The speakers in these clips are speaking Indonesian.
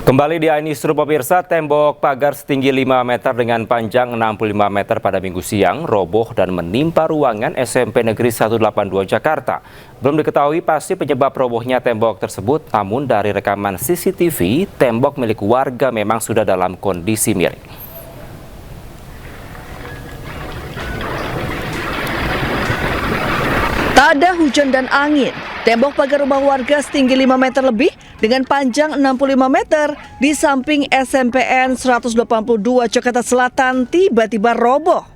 Kembali di iNewsroom pemirsa, tembok pagar setinggi 5 meter dengan panjang 65 meter pada Minggu siang roboh dan menimpa ruangan SMP Negeri 182 Jakarta. Belum diketahui pasti penyebab robohnya tembok tersebut, namun dari rekaman CCTV, tembok milik warga memang sudah dalam kondisi miring. Tak ada hujan dan angin. Tembok pagar rumah warga setinggi 5 meter lebih dengan panjang 65 meter di samping SMPN 182 Jakarta Selatan tiba-tiba roboh.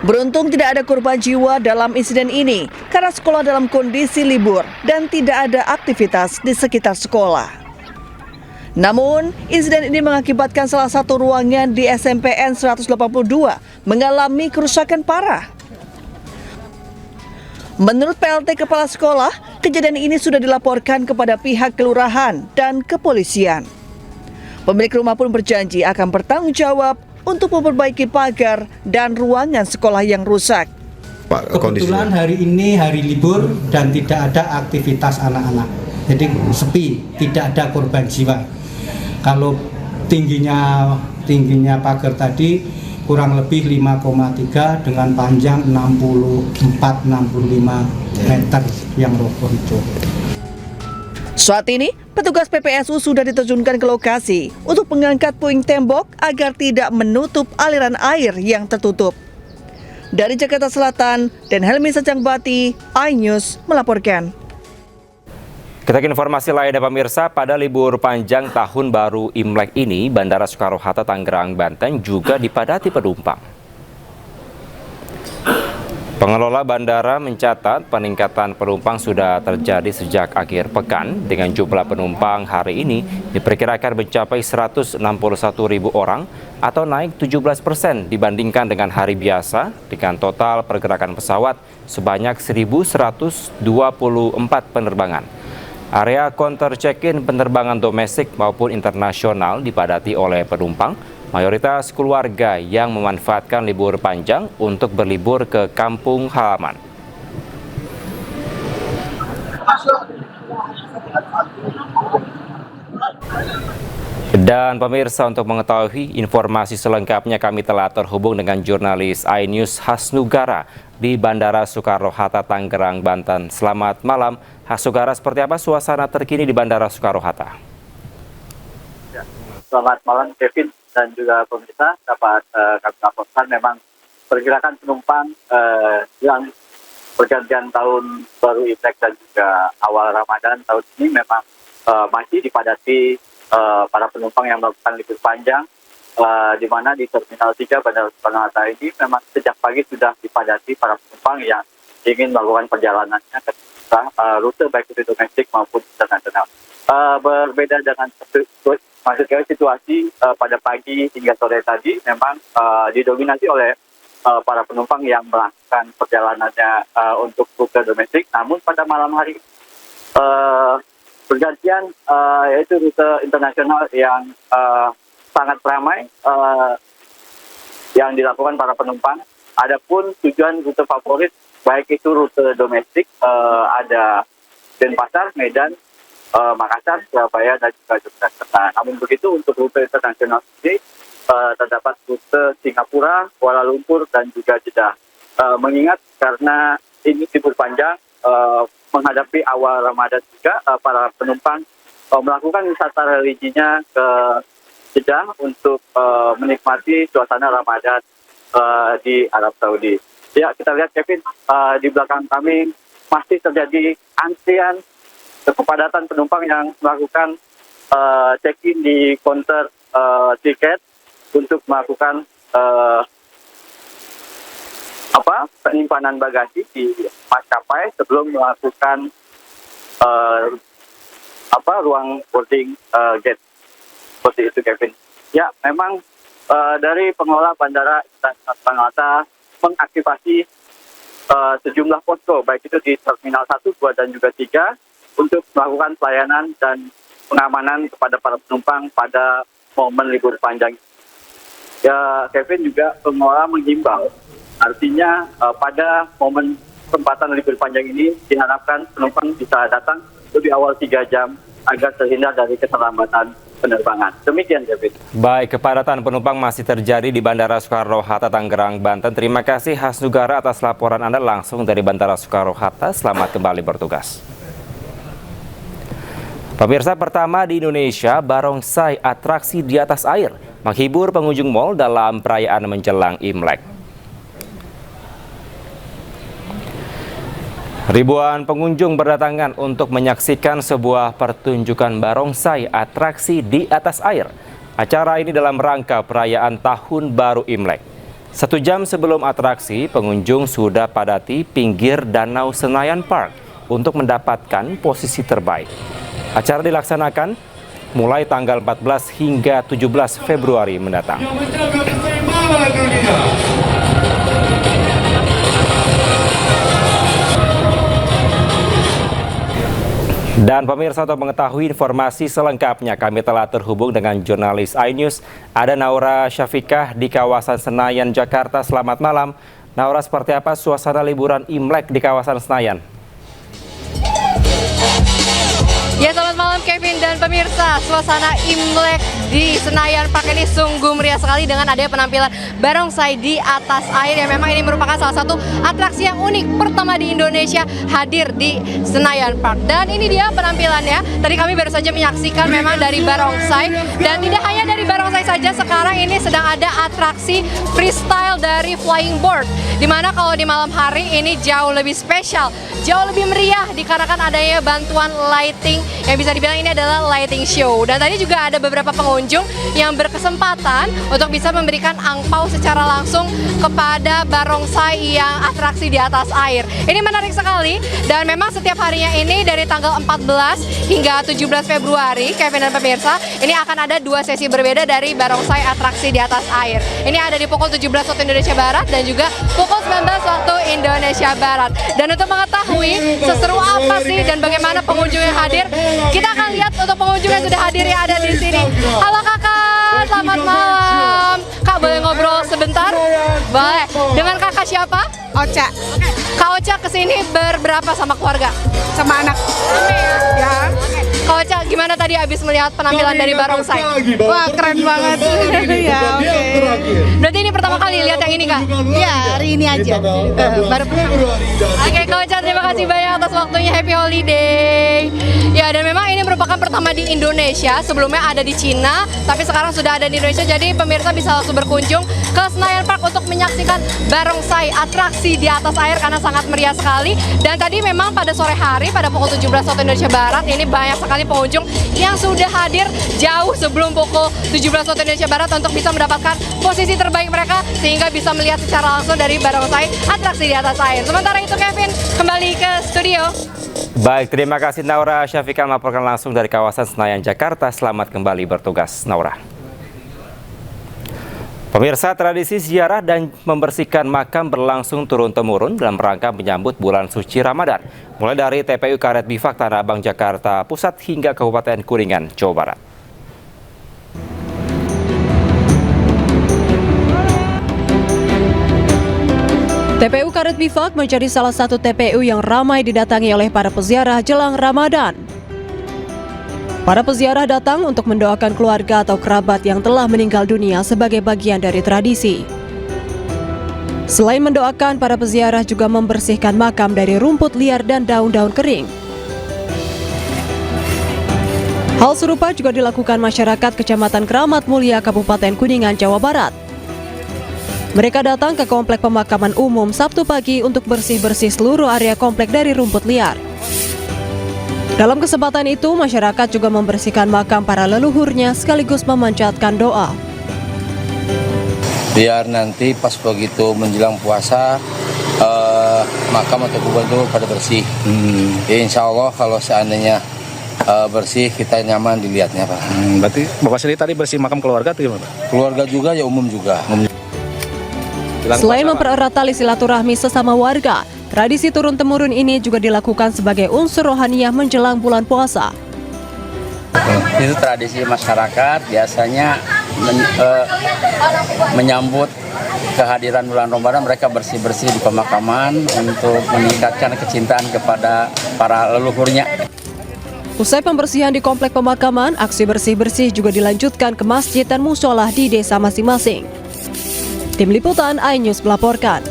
Beruntung tidak ada korban jiwa dalam insiden ini karena sekolah dalam kondisi libur dan tidak ada aktivitas di sekitar sekolah. Namun, insiden ini mengakibatkan salah satu ruangan di SMPN 182 mengalami kerusakan parah. Menurut PLT Kepala Sekolah, kejadian ini sudah dilaporkan kepada pihak kelurahan dan kepolisian. Pemilik rumah pun berjanji akan bertanggung jawab untuk memperbaiki pagar dan ruangan sekolah yang rusak. Kebetulan hari ini hari libur dan tidak ada aktivitas anak-anak. Jadi sepi, tidak ada korban jiwa. Kalau tingginya pagar tadi kurang lebih 5,3 dengan panjang 64-65 meter yang roboh itu. Saat ini, petugas PPSU sudah diterjunkan ke lokasi untuk mengangkat puing tembok agar tidak menutup aliran air yang tertutup. Dari Jakarta Selatan, dan Helmi Sejangbati, iNews melaporkan. Kita ke informasi lainnya pemirsa, pada libur panjang Tahun Baru Imlek ini, Bandara Soekarno-Hatta Tangerang, Banten juga dipadati penumpang. Pengelola bandara mencatat peningkatan penumpang sudah terjadi sejak akhir pekan dengan jumlah penumpang hari ini diperkirakan mencapai 161.000 orang atau naik 17% dibandingkan dengan hari biasa dengan total pergerakan pesawat sebanyak 1.124 penerbangan. Area counter check-in penerbangan domestik maupun internasional dipadati oleh penumpang, mayoritas keluarga yang memanfaatkan libur panjang untuk berlibur ke kampung halaman. Dan pemirsa, untuk mengetahui informasi selengkapnya kami telah terhubung dengan jurnalis iNews Hasnugara di Bandara Soekarno-Hatta Tangerang, Banten. Selamat malam, Hasnugara, seperti apa suasana terkini di Bandara Soekarno-Hatta? Ya, selamat malam Kevin dan juga pemirsa. Dapat kami laporkan memang pergerakan penumpang yang pergantian tahun baru Imlek dan juga awal Ramadan tahun ini memang masih dipadati para penumpang yang melakukan libur panjang, di mana di Terminal 3 Bandara Soekarno-Hatta ini memang sejak pagi sudah dipadati para penumpang yang ingin melakukan perjalanannya ke rute baik itu domestik maupun internasional. Berbeda dengan maksudnya situasi pada pagi hingga sore tadi memang didominasi oleh para penumpang yang melakukan perjalanannya untuk rute domestik, namun pada malam hari bergantian yaitu rute internasional yang sangat ramai yang dilakukan para penumpang. Adapun tujuan rute favorit baik itu rute domestik ada Denpasar, Medan, Makassar, Surabaya dan juga Yogyakarta. Namun begitu untuk rute internasional ini terdapat rute Singapura, Kuala Lumpur dan juga Jeddah. Mengingat karena ini libur panjang menghadapi awal Ramadan juga, para penumpang melakukan wisata religinya ke Jeddah untuk menikmati suasana Ramadan di Arab Saudi. Ya, kita lihat Kevin, di belakang kami masih terjadi antrian kepadatan penumpang yang melakukan check-in di counter tiket untuk melakukan penyimpanan bagasi di maskapai sebelum melakukan ruang boarding gate. Seperti itu Kevin. Ya, memang dari pengelola Bandara Soekarno-Hatta mengaktifasi sejumlah posko baik itu di Terminal 1, 2 dan juga 3 untuk melakukan pelayanan dan pengamanan kepada para penumpang pada momen libur panjang. Ya, Kevin, juga pengelola menghimbau, artinya pada momen kesempatan libur panjang ini diharapkan penumpang bisa datang lebih awal 3 jam agar terhindar dari keterlambatan penerbangan. Demikian, Kevin. Baik, kepadatan penumpang masih terjadi di Bandara Soekarno-Hatta, Tangerang, Banten. Terima kasih Hasnugara atas laporan Anda langsung dari Bandara Soekarno-Hatta. Selamat kembali bertugas. Pemirsa, pertama di Indonesia, barongsai atraksi di atas air menghibur pengunjung mal dalam perayaan menjelang Imlek. Ribuan pengunjung berdatangan untuk menyaksikan sebuah pertunjukan barongsai atraksi di atas air. Acara ini dalam rangka perayaan Tahun Baru Imlek. 1 jam sebelum atraksi, pengunjung sudah padati pinggir Danau Senayan Park untuk mendapatkan posisi terbaik. Acara dilaksanakan mulai tanggal 14 hingga 17 Februari mendatang. Dan pemirsa, untuk mengetahui informasi selengkapnya, kami telah terhubung dengan jurnalis iNews, ada Naura Syafikah di kawasan Senayan, Jakarta. Selamat malam. Naura, seperti apa suasana liburan Imlek di kawasan Senayan? Ya, selamat malam Kevin dan pemirsa. Suasana Imlek di Senayan Park ini sungguh meriah sekali dengan adanya penampilan barongsai di atas air yang memang ini merupakan salah satu atraksi yang unik pertama di Indonesia hadir di Senayan Park. Dan ini dia penampilannya. Tadi kami baru saja menyaksikan memang dari barongsai, dan tidak hanya dari barongsai saja, sekarang ini sedang ada atraksi freestyle dari flying board, dimana kalau di malam hari ini jauh lebih spesial, jauh lebih meriah dikarenakan adanya bantuan lighting yang bisa dibilang ini adalah lighting show. Dan tadi juga ada beberapa pengunjung yang berkesempatan untuk bisa memberikan angpau secara langsung kepada barongsai yang atraksi di atas air. Ini menarik sekali, dan memang setiap harinya ini dari tanggal 14 hingga 17 Februari, Kevin dan pemirsa, ini akan ada 2 sesi berbeda dari barongsai atraksi di atas air. Ini ada di pukul 17 waktu Indonesia Barat dan juga pukul 19 waktu Indonesia Barat. Dan untuk mengetahui seseru apa sih dan bagaimana pengunjung yang hadir, kita akan lihat untuk pengunjung yang sudah hadir yang ada di sini. Halo kakak, selamat malam. Kak, boleh ngobrol sebentar? Boleh. Dengan kakak siapa? Ocha, Kak Ocha kesini berberapa sama keluarga? sama anak. Ya. Kak Ocha, gimana tadi habis melihat penampilan dari barongsai? Wah, keren banget. Ya, oke. Berarti ini pertama kali lihat yang ini, Kak? Ya, hari ini aja. Baru Oke, Kak Ocha, terima kasih banyak atas waktunya. Happy holiday. Ya, dan memang ini merupakan pertama di Indonesia. Sebelumnya ada di Cina, tapi sekarang sudah ada di Indonesia. Jadi pemirsa bisa langsung berkunjung ke Senayan Park untuk menyaksikan barongsai atraksi di atas air karena sangat meriah sekali. Dan tadi memang pada sore hari, pada pukul 17 waktu Indonesia Barat, ini banyak sekali pengunjung yang sudah hadir jauh sebelum pukul 17 waktu Indonesia Barat untuk bisa mendapatkan posisi terbaik mereka sehingga bisa melihat secara langsung dari barongsai atraksi di atas air. Sementara itu Kevin, kembali ke studio. Baik, terima kasih Naura Syafikah melaporkan langsung dari kawasan Senayan, Jakarta. Selamat kembali bertugas, Naura. Pemirsa, tradisi ziarah dan membersihkan makam berlangsung turun-temurun dalam rangka menyambut bulan suci Ramadan. Mulai dari TPU Karet Bifak Tanah Abang, Jakarta Pusat hingga Kabupaten Kuningan, Jawa Barat. TPU Karet Bifak menjadi salah satu TPU yang ramai didatangi oleh para peziarah jelang Ramadan. Para peziarah datang untuk mendoakan keluarga atau kerabat yang telah meninggal dunia sebagai bagian dari tradisi. Selain mendoakan, para peziarah juga membersihkan makam dari rumput liar dan daun-daun kering. Hal serupa juga dilakukan masyarakat Kecamatan Keramat Mulia, Kabupaten Kuningan, Jawa Barat. Mereka datang ke komplek pemakaman umum Sabtu pagi untuk bersih-bersih seluruh area komplek dari rumput liar. Dalam kesempatan itu, masyarakat juga membersihkan makam para leluhurnya sekaligus memanjatkan doa. Biar nanti pas begitu menjelang puasa, makam atau kuburan itu pada bersih. Ya, insya Allah kalau seandainya bersih, kita nyaman dilihatnya, Pak. Berarti Bapak sendiri tadi bersih makam keluarga atau gimana, Pak? Keluarga juga, ya umum juga. Selain mempererat tali silaturahmi sesama warga, tradisi turun-temurun ini juga dilakukan sebagai unsur rohaniah menjelang bulan puasa. Itu tradisi masyarakat biasanya menyambut kehadiran bulan Ramadan, mereka bersih-bersih di pemakaman untuk meningkatkan kecintaan kepada para leluhurnya. Usai pembersihan di komplek pemakaman, aksi bersih-bersih juga dilanjutkan ke masjid dan mushola di desa masing-masing. Tim Liputan iNews melaporkan.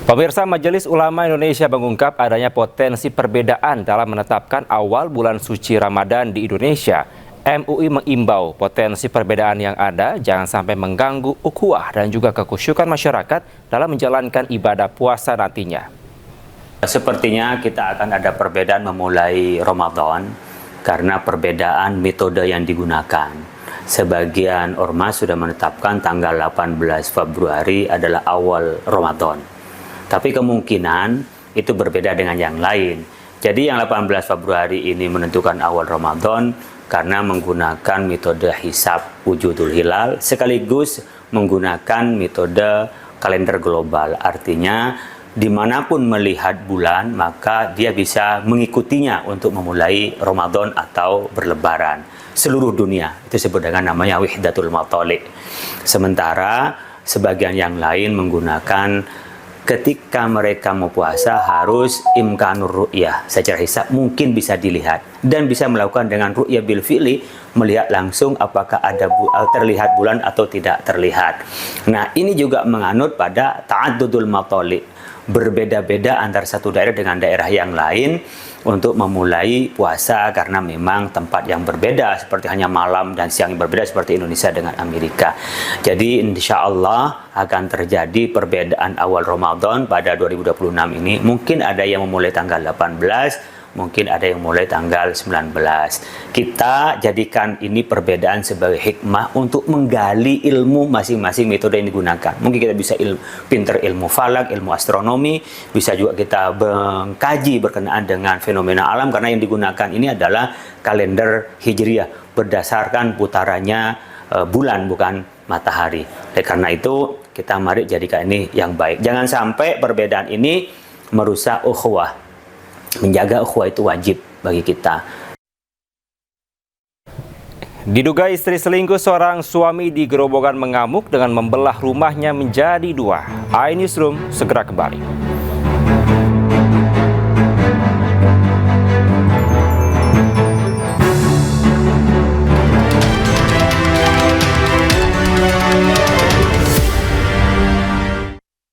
Pemirsa, Majelis Ulama Indonesia mengungkap adanya potensi perbedaan dalam menetapkan awal bulan suci Ramadan di Indonesia. MUI mengimbau potensi perbedaan yang ada jangan sampai mengganggu ukhuwah dan juga kekhusyukan masyarakat dalam menjalankan ibadah puasa nantinya. Sepertinya kita akan ada perbedaan memulai Ramadan karena perbedaan metode yang digunakan. Sebagian ormas sudah menetapkan tanggal 18 Februari adalah awal Ramadan. Tapi kemungkinan itu berbeda dengan yang lain. Jadi yang 18 Februari ini menentukan awal Ramadan karena menggunakan metode hisab wujudul hilal sekaligus menggunakan metode kalender global. Artinya dimanapun melihat bulan maka dia bisa mengikutinya untuk memulai Ramadan atau berlebaran. Seluruh dunia itu disebut dengan namanya wihdatul matali'. Sementara sebagian yang lain menggunakan ketika mereka mau puasa harus imkanur ru'yah secara hisab mungkin bisa dilihat dan bisa melakukan dengan ru'yah bil fi'li, melihat langsung apakah ada terlihat bulan atau tidak terlihat. Nah, ini juga menganut pada ta'addudul matali', berbeda-beda antara satu daerah dengan daerah yang lain untuk memulai puasa karena memang tempat yang berbeda, seperti hanya malam dan siang yang berbeda seperti Indonesia dengan Amerika. Jadi insya Allah akan terjadi perbedaan awal Ramadan pada 2026 ini. Mungkin ada yang memulai tanggal 18, mungkin ada yang mulai tanggal 19. Kita jadikan ini perbedaan sebagai hikmah untuk menggali ilmu masing-masing metode yang digunakan. Mungkin kita bisa pinter ilmu falak, ilmu astronomi, bisa juga kita mengkaji berkenaan dengan fenomena alam karena yang digunakan ini adalah kalender Hijriah berdasarkan putarannya bulan bukan matahari. Karena itu kita mari jadikan ini yang baik. Jangan sampai perbedaan ini merusak ukhuwah. Menjaga ukhuwah itu wajib bagi kita. Diduga istri selingkuh, seorang suami di Gerobogan mengamuk dengan membelah rumahnya menjadi dua. iNewsroom segera kembali.